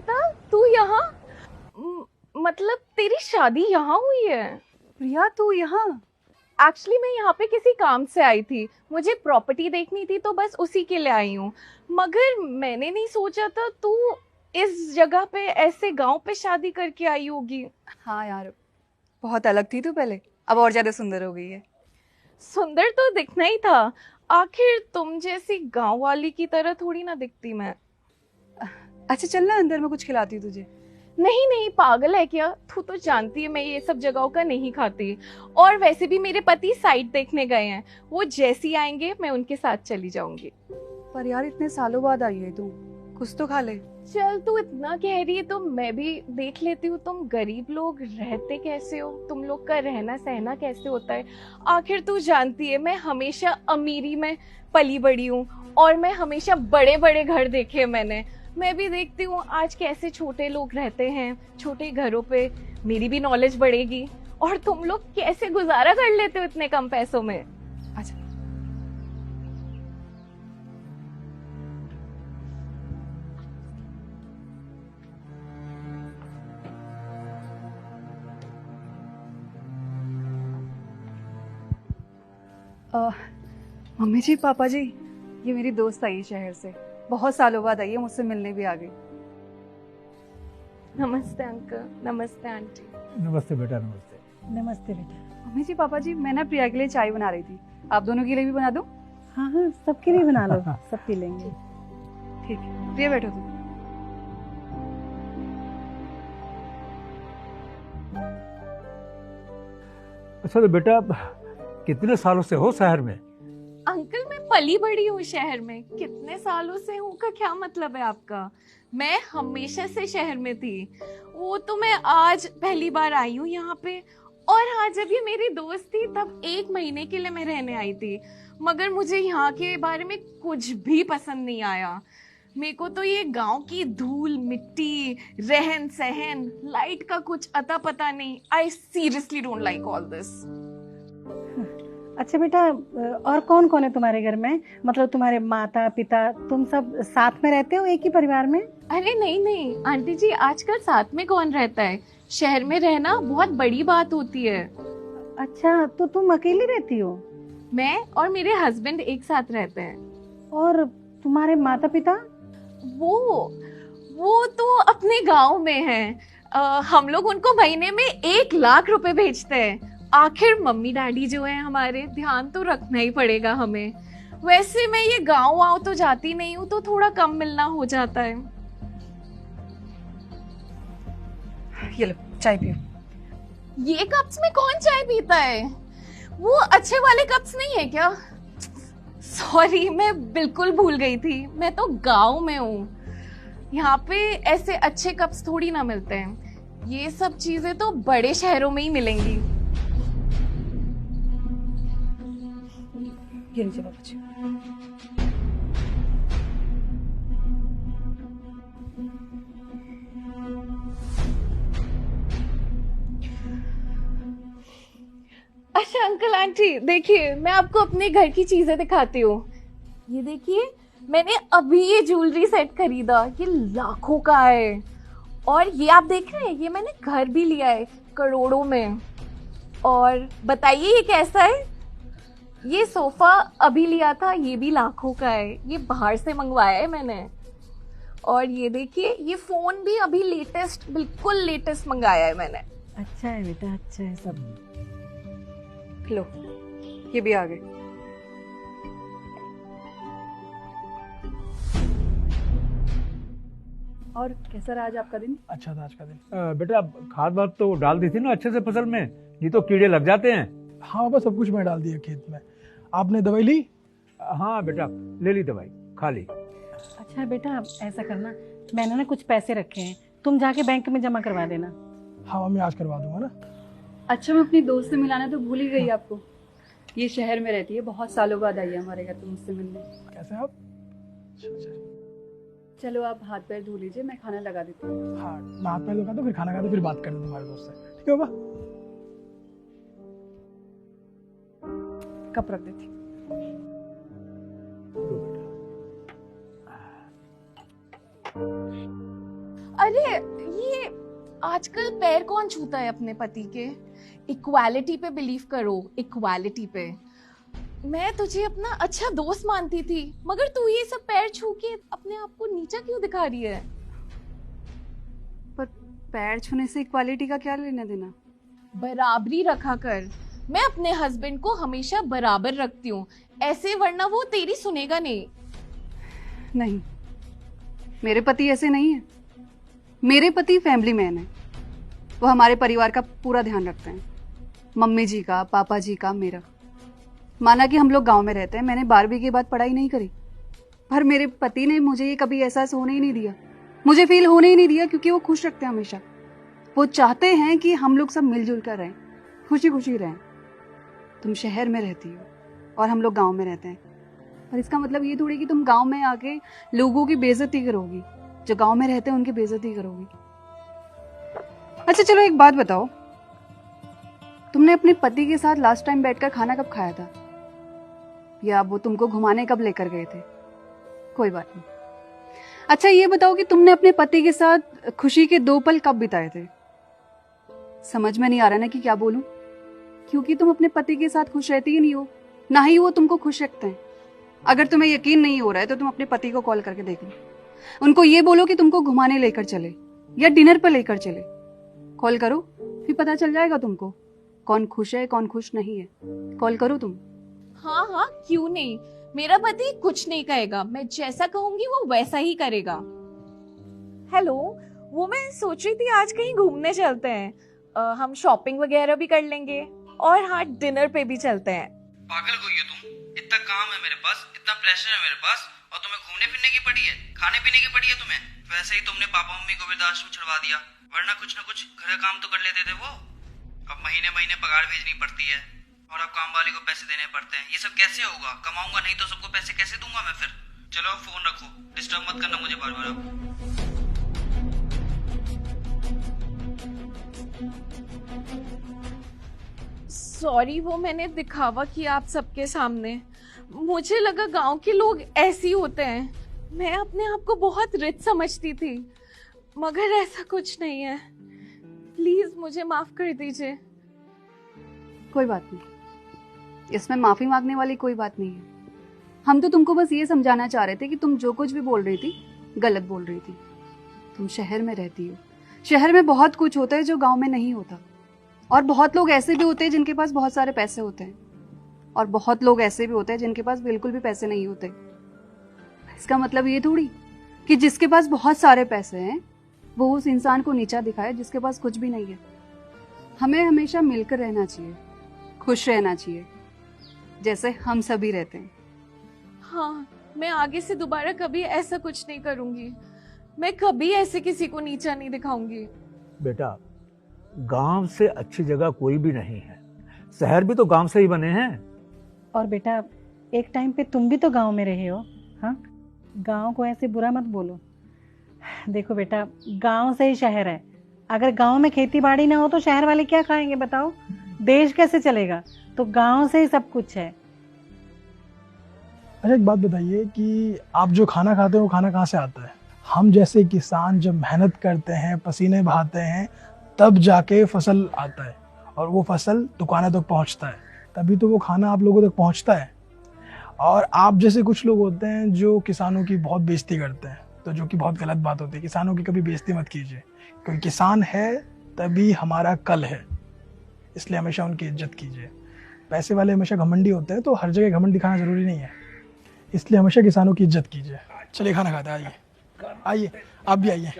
अनीता, तू यहाँ? मतलब तेरी शादी यहाँ हुई है? प्रिया तू यहाँ? एक्चुअली मैं यहाँ पे किसी काम से आई थी, मुझे प्रॉपर्टी देखनी थी तो बस उसी के लिए आई हूँ। मगर मैंने नहीं सोचा था तू इस जगह पे ऐसे गांव पे शादी करके आई होगी। हाँ यार, बहुत अलग थी तू पहले, अब और ज्यादा सुंदर हो गई है। सुंदर तो दिखना ही था, आखिर तुम जैसी गांव वाली की तरह थोड़ी ना दिखती मैं। अच्छा चल ना, अंदर मैं कुछ खिलाती हूँ तुझे। नहीं नहीं, पागल है क्या? तू तो जानती है मैं ये सब जगहों का नहीं खाती। और वैसे भी मेरे पति साइट देखने गए हैं, वो जैसी आएंगे मैं उनके साथ चली जाऊंगी। पर यार इतने सालों बाद आई है तू, कुछ तो खा ले। चल तू इतना कह रही है तो मैं भी देख लेती हूँ। तुम गरीब लोग रहते कैसे हो? तुम लोग का रहना सहना कैसे होता है? आखिर तू जानती है मैं हमेशा अमीरी में पली बड़ी हूँ और मैं हमेशा बड़े बड़े घर देखे मैंने। मैं भी देखती हूँ आज कैसे छोटे लोग रहते हैं छोटे घरों पे, मेरी भी नॉलेज बढ़ेगी। और तुम लोग कैसे गुजारा कर लेते हो इतने कम पैसों में? अच्छा मम्मी जी पापा जी, ये मेरी दोस्त आई है शहर से, बहुत सालों बाद आई है, मुझसे मिलने भी आ गई। नमस्ते अंकल। नमस्ते आंटी। नमस्ते बेटा, नमस्ते। नमस्ते बेटा। मम्मी जी पापा जी, मैं ना प्रिया के लिए चाय बना रही थी, आप दोनों के लिए भी बना दूं? हाँ हाँ, सबके लिए बना लो, सब पी लेंगे। ठीक है, प्रिया बैठो तुम। अच्छा तो बेटा, कितने सालों से हो शहर में? अंकल मैं पली बड़ी हूँ शहर में, कितने सालों से हूँ का क्या मतलब है आपका? मैं हमेशा से शहर में थी, वो तो मैं आज पहली बार आई हूँ यहाँ पे। और हाँ, जब ये मेरी दोस्त थी तब 1 महीने के लिए मैं रहने आई थी, मगर मुझे यहाँ के बारे में कुछ भी पसंद नहीं आया। मेरे को तो ये गांव की धूल मिट्टी रहन सहन लाइट का कुछ अता पता नहीं। I seriously don't like all this. अच्छा बेटा, और कौन कौन है तुम्हारे घर में? मतलब तुम्हारे माता पिता, तुम सब साथ में रहते हो एक ही परिवार में? अरे नहीं नहीं आंटी जी, आजकल साथ में कौन रहता है? शहर में रहना बहुत बड़ी बात होती है। अच्छा, तो तुम अकेली रहती हो? मैं और मेरे हस्बैंड एक साथ रहते हैं। और तुम्हारे माता पिता? वो तो अपने गांव में हैं। हम लोग उनको महीने में 1 लाख रुपए भेजते हैं। आखिर मम्मी डैडी जो है हमारे, ध्यान तो रखना ही पड़ेगा हमें। वैसे मैं ये गांव वाव तो जाती नहीं हूँ तो थोड़ा कम मिलना हो जाता है। ये लो चाय पियो। ये कप्स में कौन चाय पीता है? वो अच्छे वाले कप्स नहीं है क्या? सॉरी, मैं बिल्कुल भूल गई थी, मैं तो गांव में हूँ। यहाँ पे ऐसे अच्छे कप्स थोड़ी ना मिलते हैं, ये सब चीजें तो बड़े शहरों में ही मिलेंगी। ये लीजिए पापा जी। अच्छा अंकल आंटी देखिए, मैं आपको अपने घर की चीजें दिखाती हूँ। ये देखिए, मैंने अभी ये ज्वेलरी सेट खरीदा, ये लाखों का है। और ये आप देख रहे हैं, ये मैंने घर भी लिया है करोड़ों में। और बताइए ये कैसा है? ये सोफा अभी लिया था, ये भी लाखों का है, ये बाहर से मंगवाया है मैंने। और ये देखिए, ये फोन भी अभी लेटेस्ट, बिल्कुल लेटेस्ट मंगाया है मैंने। अच्छा है बेटा, अच्छा है सब। लो ये भी आ गए। और कैसा रहा आज आपका दिन? अच्छा था आज का दिन। बेटा खाद वाद तो डाल दी थी ना अच्छे से फसल में, नहीं तो कीड़े लग जाते हैं। हाँ बस सब कुछ मैं डाल दिया खेत में। आपने दवाई ली? हाँ बेटा, ले ली दवाई, खा ली। अच्छा बेटा, ऐसा करना, मैंने ना कुछ पैसे रखे हैं, तुम जाके बैंक में जमा करवा देना। हाँ मैं आज करवा दूंगा ना। अच्छा, मैं अपनी दोस्त से मिलाना तो भूल ही गई आपको। ये शहर में रहती है, बहुत सालों बाद आई है हमारे घर पे मुझसे मिलने। कैसे आप? अच्छा। चलो आप हाथ पैर धो लीजिए, मैं खाना लगा देती हूँ। हाँ मैं हाथ पैर धोखा, तो फिर खाना खा, तो फिर बात कर लूँ तुम्हारे दोस्त से, ठीक है बाबा? कप रख देती। अरे ये आजकल पैर कौन छूता है अपने पति के? इक्वालिटी पे बिलीव करो, इक्वालिटी पे। मैं तुझे अपना अच्छा दोस्त मानती थी, मगर तू ये सब पैर छू के अपने आप को नीचा क्यों दिखा रही है? पर पैर छूने से इक्वालिटी का क्या लेना देना? बराबरी रखा कर। मैं अपने हस्बैंड को हमेशा बराबर रखती हूँ ऐसे, वरना वो तेरी सुनेगा नहीं। नहीं, मेरे पति ऐसे नहीं है। मेरे पति फैमिली मैन है। वो हमारे परिवार का पूरा ध्यान रखते हैं, मम्मी जी का, पापा जी का, मेरा। माना कि हम लोग गांव में रहते हैं, मैंने 12वीं के बाद पढ़ाई नहीं करी, पर मेरे पति ने मुझे ये कभी एहसास होने ही नहीं दिया, मुझे फील होने ही नहीं दिया, क्योंकि वो खुश रखते हैं हमेशा। वो चाहते हैं कि हम लोग सब मिलजुल कर रहें, खुशी खुशी रहें। तुम शहर में रहती हो और हम लोग गांव में रहते हैं, पर इसका मतलब ये थोड़ी कि तुम गांव में आके लोगों की बेइज्जती करोगी, जो गांव में रहते हैं उनकी बेइज्जती करोगी। अच्छा चलो एक बात बताओ, तुमने अपने पति के साथ लास्ट टाइम बैठकर खाना कब खाया था? या वो तुमको घुमाने कब लेकर गए थे? कोई बात नहीं। अच्छा ये बताओ कि तुमने अपने पति के साथ खुशी के 2 पल कब बिताए थे? समझ में नहीं आ रहा ना कि क्या बोलूं, क्योंकि तुम अपने पति के साथ खुश रहती ही नहीं हो, ना ही वो तुमको खुश रखते हैं। अगर तुम्हें यकीन नहीं हो रहा है तो तुम अपने पति को कॉल करके देख लो, उनको ये बोलो कि तुमको घुमाने लेकर चले या डिनर पर लेकर चले। कॉल करो, फिर पता चल जाएगा तुमको कौन खुश है कौन खुश नहीं है। कॉल करो तुम। हाँ हाँ, क्यों नहीं। मेरा पति कुछ नहीं कहेगा, मैं जैसा कहूंगी वो वैसा ही करेगा। हेलो, वो मैं सोच रही थी आज कहीं घूमने चलते हैं। हम शॉपिंग वगैरह भी कर लेंगे और हाँ, डिनर पे भी चलते हैं। पागल कोई हो तुम? इतना काम है मेरे पास, इतना प्रेशर है मेरे पास, और तुम्हें घूमने फिरने की पड़ी है, खाने पीने की पड़ी है तुम्हें। वैसे ही तुमने पापा मम्मी को वृद्धाश्रम छुड़वा दिया, वरना कुछ ना कुछ घर का काम तो कर लेते थे वो। अब महीने महीने पगार भेजनी पड़ती है और अब काम वाले को पैसे देने पड़ते हैं। ये सब कैसे होगा? कमाऊंगा नहीं तो सबको पैसे कैसे दूंगा मैं फिर? चलो फोन रखो, डिस्टर्ब मत करना मुझे बार बार। सॉरी, वो मैंने दिखावा किया आप सबके सामने। मुझे लगा गांव के लोग ऐसे ही होते हैं। मैं अपने आप को बहुत रिच समझती थी, मगर ऐसा कुछ नहीं है। प्लीज मुझे माफ कर दीजिए। कोई बात नहीं, इसमें माफी मांगने वाली कोई बात नहीं है। हम तो तुमको बस ये समझाना चाह रहे थे कि तुम जो कुछ भी बोल रही थी गलत बोल रही थी। तुम शहर में रहती हो, शहर में बहुत कुछ होता है जो गांव में नहीं होता, और बहुत लोग ऐसे भी होते हैं जिनके पास बहुत सारे पैसे होते हैं, और बहुत लोग ऐसे भी होते हैं जिनके पास बिल्कुल भी पैसे नहीं होते। इसका मतलब ये थोड़ी कि जिसके पास बहुत सारे पैसे हैं वो उस इंसान को नीचा दिखाए जिसके पास कुछ भी नहीं है। हमें हमेशा मिलकर रहना चाहिए, खुश रहना चाहिए, जैसे हम सभी रहते हैं। हाँ, मैं आगे से दोबारा कभी ऐसा कुछ नहीं करूंगी। मैं कभी ऐसे किसी को नीचा नहीं दिखाऊंगी। बेटा, गांव से अच्छी जगह कोई भी नहीं है। शहर भी तो गांव से ही बने हैं। और बेटा, एक टाइम पे तुम भी तो गांव में रहे हो। हाँ, गांव को ऐसे बुरा मत बोलो। देखो बेटा, गांव से ही शहर है। अगर गांव में खेती बाड़ी ना हो तो शहर वाले क्या खाएंगे बताओ? देश कैसे चलेगा? तो गांव से ही सब कुछ है। अच्छा एक बात बताइए कि आप जो खाना खाते हैं वो खाना कहाँ से आता है? हम जैसे किसान जब मेहनत करते हैं, पसीने बहाते हैं, तब जाके फसल आता है और वो फसल दुकानों तक पहुंचता है, तभी तो वो खाना आप लोगों तक पहुंचता है। और आप जैसे कुछ लोग होते हैं जो किसानों की बहुत बेइज्जती करते हैं, तो जो कि बहुत गलत बात होती है। किसानों की कभी बेइज्जती मत कीजिए, क्योंकि किसान है तभी हमारा कल है, इसलिए हमेशा उनकी इज्जत कीजिए। पैसे वाले हमेशा घमंडी होते हैं, तो हर जगह घमंड दिखाना ज़रूरी नहीं है, इसलिए हमेशा किसानों की इज्जत कीजिए। चलिए खाना खाते हैं, आइए आइए, आप भी आइए।